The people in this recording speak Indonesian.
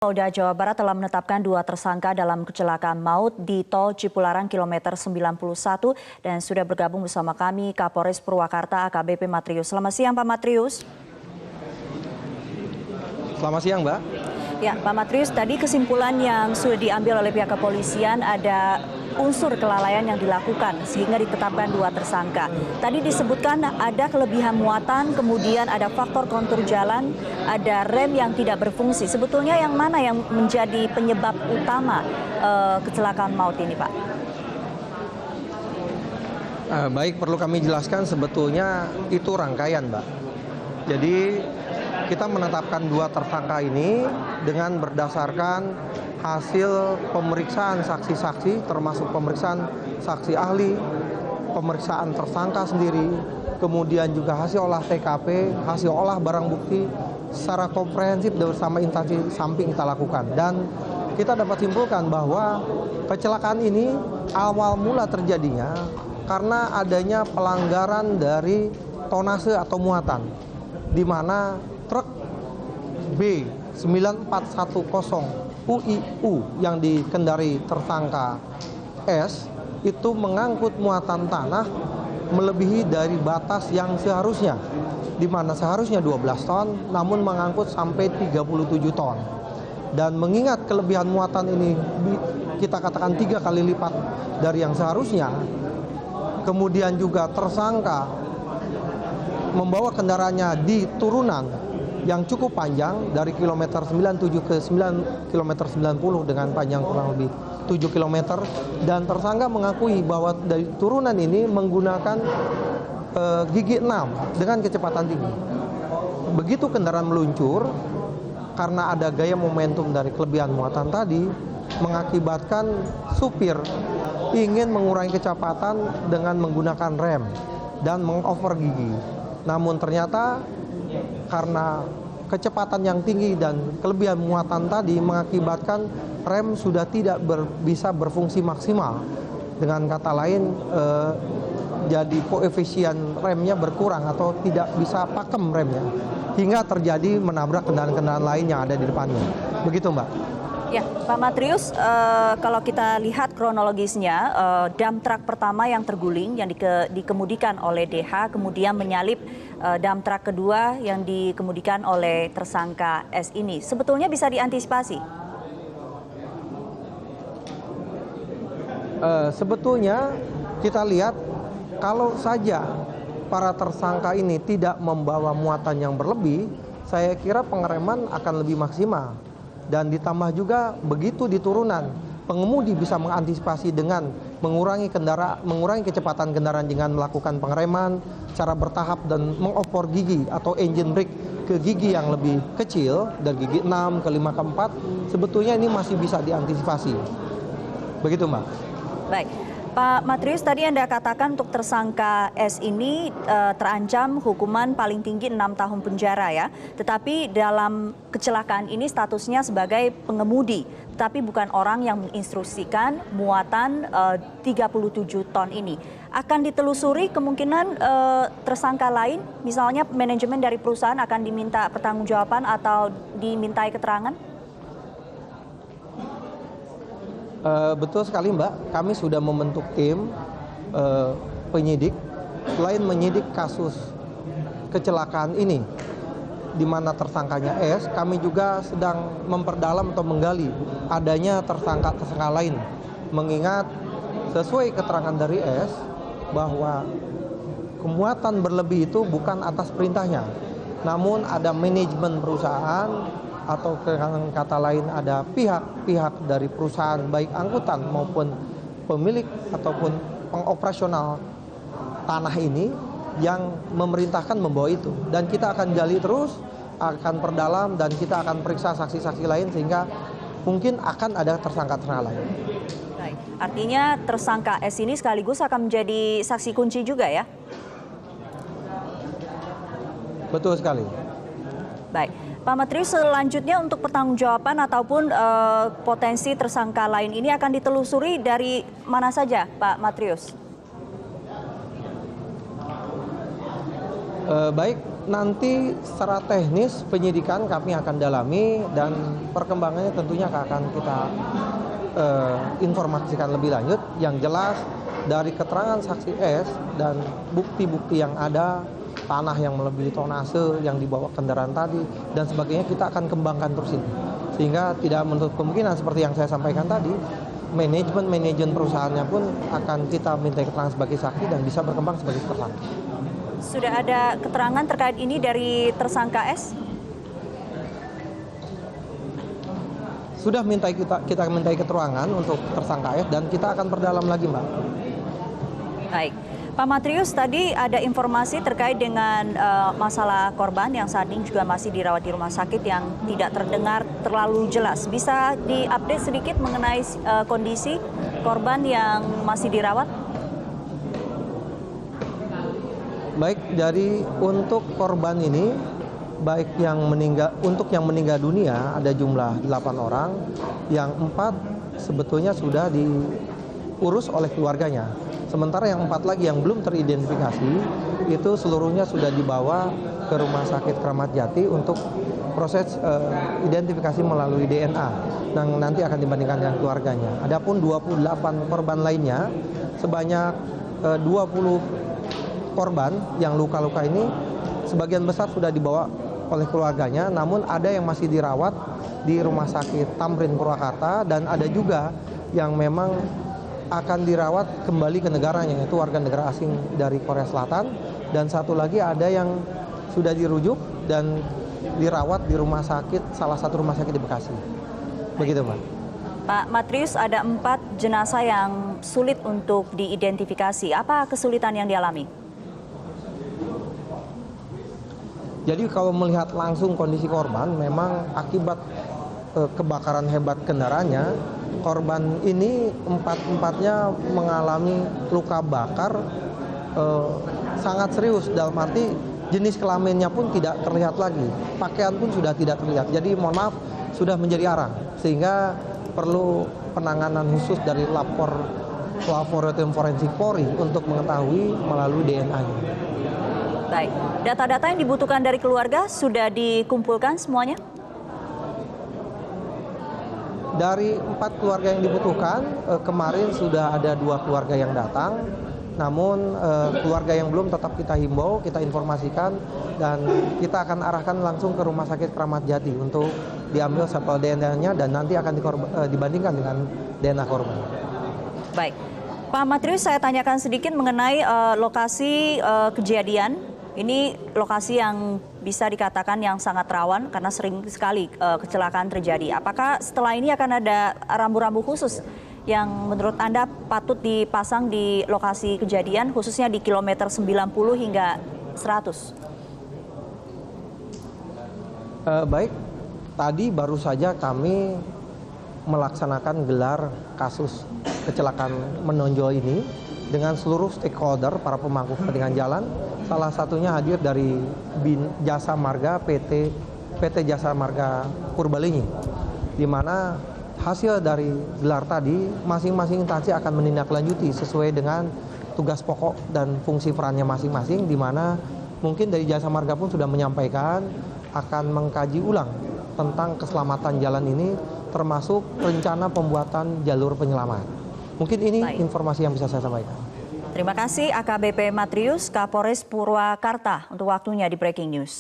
Polda Jawa Barat telah menetapkan 2 tersangka dalam kecelakaan maut di Tol Cipularang kilometer 91 dan sudah bergabung bersama kami Kapolres Purwakarta AKBP Matrius. Selamat siang Pak Matrius. Selamat siang Mbak. Ya Pak Matrius, tadi kesimpulan yang sudah diambil oleh pihak kepolisian ada unsur kelalaian yang dilakukan sehingga ditetapkan 2 tersangka. Tadi disebutkan ada kelebihan muatan, kemudian ada faktor kontur jalan, ada rem yang tidak berfungsi. Sebetulnya yang mana yang menjadi penyebab utama kecelakaan maut ini, Pak? Baik, perlu kami jelaskan sebetulnya itu rangkaian, Mbak. Jadi kita menetapkan 2 tersangka ini dengan berdasarkan hasil pemeriksaan saksi-saksi, termasuk pemeriksaan saksi ahli, pemeriksaan tersangka sendiri, kemudian juga hasil olah TKP, hasil olah barang bukti secara komprehensif bersama instansi samping kita lakukan. Dan kita dapat simpulkan bahwa kecelakaan ini awal mula terjadinya karena adanya pelanggaran dari tonase atau muatan, di mana truk B9410 UIU yang dikendari tersangka S itu mengangkut muatan tanah melebihi dari batas yang seharusnya, di mana seharusnya 12 ton namun mengangkut sampai 37 ton. Dan mengingat kelebihan muatan ini kita katakan 3 kali lipat dari yang seharusnya, kemudian juga tersangka membawa kendaraannya di turunan yang cukup panjang dari kilometer 97 ke kilometer 90 dengan panjang kurang lebih 7 km, dan tersangka mengakui bahwa dari turunan ini menggunakan gigi 6 dengan kecepatan tinggi. Begitu kendaraan meluncur, karena ada gaya momentum dari kelebihan muatan tadi, mengakibatkan supir ingin mengurangi kecepatan dengan menggunakan rem dan mengover gigi. Namun ternyata karena kecepatan yang tinggi dan kelebihan muatan tadi mengakibatkan rem sudah tidak bisa berfungsi maksimal. Dengan kata lain, jadi koefisien remnya berkurang atau tidak bisa pakem remnya, hingga terjadi menabrak kendaraan-kendaraan lain yang ada di depannya. Begitu Mbak. Ya, Pak Matrius, kalau kita lihat kronologisnya, dam truk pertama yang terguling yang dikemudikan oleh DH, kemudian menyalip dam truk kedua yang dikemudikan oleh tersangka S ini. Sebetulnya bisa diantisipasi? Sebetulnya kita lihat kalau saja para tersangka ini tidak membawa muatan yang berlebih, saya kira pengereman akan lebih maksimal. Dan ditambah juga begitu di turunan, pengemudi bisa mengantisipasi dengan mengurangi kecepatan kendaraan dengan melakukan pengereman secara bertahap dan mengopor gigi atau engine brake ke gigi yang lebih kecil dari gigi 6 ke 5 ke 4, sebetulnya ini masih bisa diantisipasi. Begitu Mbak. Baik. Pak Matrius, tadi Anda katakan untuk tersangka S ini terancam hukuman paling tinggi 6 tahun penjara ya. Tetapi dalam kecelakaan ini statusnya sebagai pengemudi, tetapi bukan orang yang menginstruksikan muatan 37 ton ini. Akan ditelusuri kemungkinan tersangka lain, misalnya manajemen dari perusahaan akan diminta pertanggungjawaban atau dimintai keterangan? Betul sekali Mbak, kami sudah membentuk tim penyidik. Selain menyidik kasus kecelakaan ini, di mana tersangkanya S, kami juga sedang memperdalam atau menggali adanya tersangka lain. Mengingat sesuai keterangan dari S, bahwa kemuatan berlebih itu bukan atas perintahnya, namun ada manajemen perusahaan, atau kata lain ada pihak-pihak dari perusahaan baik angkutan maupun pemilik ataupun pengoperasional tanah ini yang memerintahkan membawa itu. Dan kita akan gali terus, akan perdalam, dan kita akan periksa saksi-saksi lain sehingga mungkin akan ada tersangka-tersangka lain. Baik. Artinya tersangka S ini sekaligus akan menjadi saksi kunci juga ya? Betul sekali. Baik, Pak Matrius, selanjutnya untuk pertanggungjawaban ataupun potensi tersangka lain ini akan ditelusuri dari mana saja, Pak Matrius? Baik, Nanti secara teknis penyidikan kami akan dalami dan perkembangannya tentunya akan kita informasikan lebih lanjut. Yang jelas dari keterangan saksi S dan bukti-bukti yang ada, tanah yang melebihi tonase yang dibawa kendaraan tadi dan sebagainya, kita akan kembangkan terus ini. Sehingga tidak menutup kemungkinan seperti yang saya sampaikan tadi, manajemen perusahaannya pun akan kita minta keterangan sebagai saksi dan bisa berkembang sebagai tersangka. Sudah ada keterangan terkait ini dari tersangka S? Sudah kita mintai keterangan untuk tersangka S dan kita akan perdalam lagi, Mbak. Baik. Pak Matrius, tadi ada informasi terkait dengan masalah korban yang saat ini juga masih dirawat di rumah sakit yang tidak terdengar terlalu jelas. Bisa diupdate sedikit mengenai kondisi korban yang masih dirawat? Baik, dari untuk korban ini, baik yang meninggal dunia ada jumlah 8 orang, yang 4 sebetulnya sudah diurus oleh keluarganya. Sementara yang 4 lagi yang belum teridentifikasi itu seluruhnya sudah dibawa ke Rumah Sakit Kramat Jati untuk proses identifikasi melalui DNA yang nanti akan dibandingkan dengan keluarganya. Adapun 28 korban lainnya, sebanyak 20 korban yang luka-luka ini sebagian besar sudah dibawa oleh keluarganya, namun ada yang masih dirawat di Rumah Sakit Tamrin Purwakarta dan ada juga yang memang akan dirawat kembali ke negaranya, yaitu warga negara asing dari Korea Selatan, dan satu lagi ada yang sudah dirujuk dan dirawat di salah satu rumah sakit di Bekasi. Begitu, Mbak. Pak Matrius, ada 4 jenazah yang sulit untuk diidentifikasi. Apa kesulitan yang dialami? Jadi kalau melihat langsung kondisi korban, memang akibat kebakaran hebat kendaraannya, korban ini 4-empatnya mengalami luka bakar sangat serius, dalam arti jenis kelaminnya pun tidak terlihat lagi, pakaian pun sudah tidak terlihat. Jadi mohon maaf, sudah menjadi arang, sehingga perlu penanganan khusus dari Laboratorium Forensik Polri untuk mengetahui melalui DNA-nya. Baik, data-data yang dibutuhkan dari keluarga sudah dikumpulkan semuanya? Dari 4 keluarga yang dibutuhkan, kemarin sudah ada 2 keluarga yang datang. Namun keluarga yang belum tetap kita himbau, kita informasikan, dan kita akan arahkan langsung ke Rumah Sakit Kramat Jati untuk diambil sampel DNA-nya dan nanti akan dibandingkan dengan DNA korban. Baik, Pak Matrius, saya tanyakan sedikit mengenai lokasi kejadian. Ini lokasi yang bisa dikatakan yang sangat rawan karena sering sekali kecelakaan terjadi. Apakah setelah ini akan ada rambu-rambu khusus yang menurut Anda patut dipasang di lokasi kejadian, khususnya di kilometer 90 hingga 100? Baik, tadi baru saja kami melaksanakan gelar kasus kecelakaan menonjol ini dengan seluruh stakeholder, para pemangku kepentingan jalan. Salah satunya hadir dari Jasa Marga PT Jasa Marga Purbalenyi, di mana hasil dari gelar tadi masing-masing instansi akan menindaklanjuti sesuai dengan tugas pokok dan fungsi perannya masing-masing, di mana mungkin dari Jasa Marga pun sudah menyampaikan akan mengkaji ulang tentang keselamatan jalan ini, termasuk rencana pembuatan jalur penyelamat. Mungkin ini informasi yang bisa saya sampaikan. Terima kasih AKBP Matrius, Kapolres Purwakarta untuk waktunya di Breaking News.